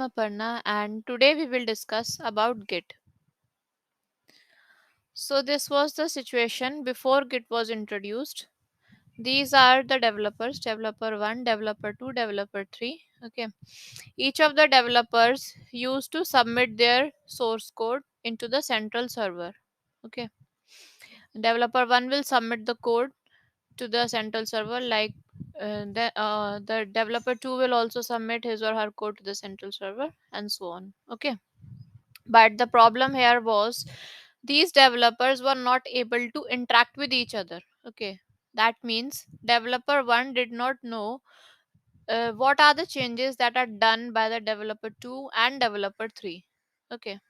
Aparna, and today we will discuss about Git. So this was the situation before Git was introduced. These are the developers: developer 1, developer 2, developer 3. Okay. Each of the developers used to submit their source code into the central server. Okay. Developer 1 will submit the code to the central server, like the developer 2 will also submit his or her code to the central server, and so on. Okay. But the problem here was these developers were not able to interact with each other. Okay. That means developer 1 did not know what are the changes that are done by the developer 2 and developer 3. Okay.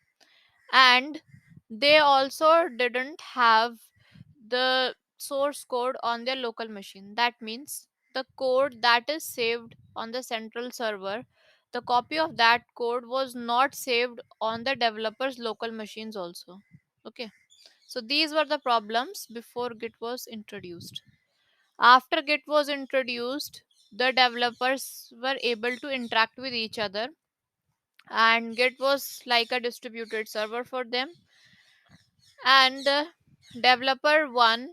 And they also didn't have the source code on their local machine. That means the code that is saved on the central server, the copy of that code was not saved on the developer's local machines also. Okay. So these were the problems before Git was introduced. After Git was introduced, the developers were able to interact with each other, and Git was like a distributed server for them. And developer 1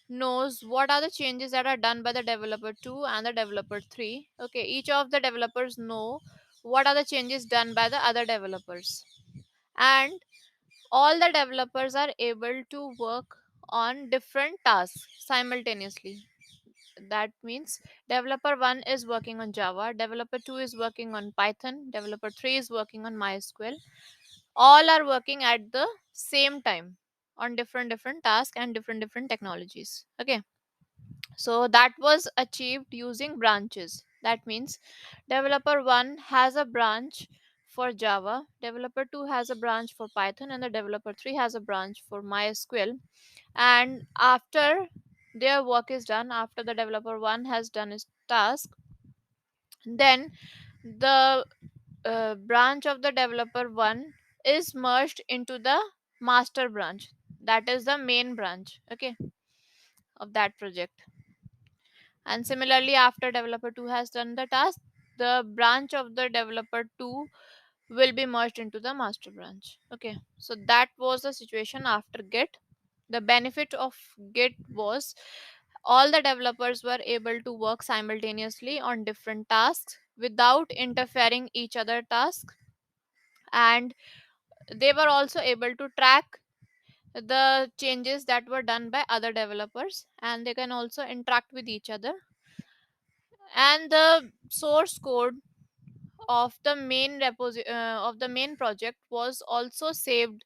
knows what are the changes that are done by the developer 2 and the developer 3. Okay, each of the developers know what are the changes done by the other developers, and all the developers are able to work on different tasks simultaneously. That means developer 1 is working on Java, developer 2 is working on Python, developer 3 is working on MySQL. All are working at the same time on different tasks and different technologies. Okay. So that was achieved using branches. That means developer 1 has a branch for Java, developer 2 has a branch for Python, and the developer 3 has a branch for MySQL. And after their work is done, after the developer 1 has done his task, then the branch of the developer 1 is merged into the master branch. That is the main branch, okay, of that project. And similarly, after developer 2 has done the task, the branch of the developer 2 will be merged into the master branch. Okay, so that was the situation after Git. The benefit of Git was all the developers were able to work simultaneously on different tasks without interfering each other task, and they were also able to track the changes that were done by other developers, and they can also interact with each other. And the source code of the of the main project was also saved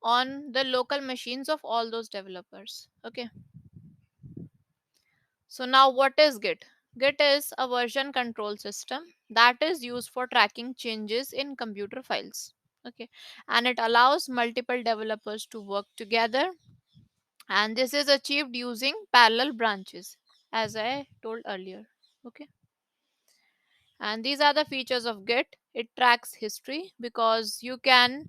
on the local machines of all those developers. Okay. So now what is Git? Git is a version control system that is used for tracking changes in computer files. Okay. And it allows multiple developers to work together, and this is achieved using parallel branches, as I told earlier. Okay. And these are the features of Git. It tracks history because you can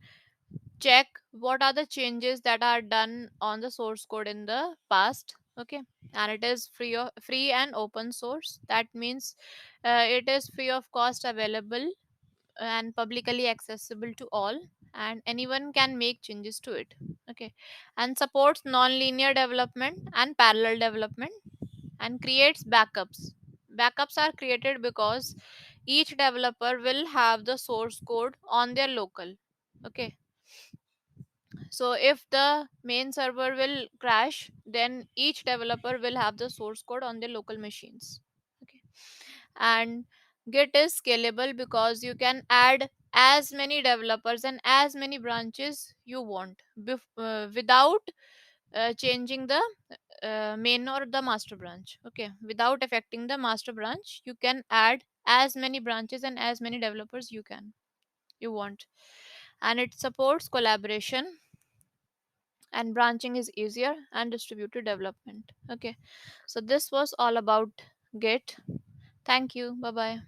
check what are the changes that are done on the source code in the past. Okay. And it is free and open source. That means it is free of cost, available and publicly accessible to all, and anyone can make changes to it. Okay. And supports non-linear development and parallel development, and creates backups. Backups are created because each developer will have the source code on their local. Okay. So if the main server will crash, then each developer will have the source code on their local machines. Okay. And Git is scalable because you can add as many developers and as many branches you want without changing the main or the master branch. Okay. Without affecting the master branch, you can add as many branches and as many developers you want. And it supports collaboration, and branching is easier, and distributed development. Okay. So this was all about Git. Thank you. Bye bye.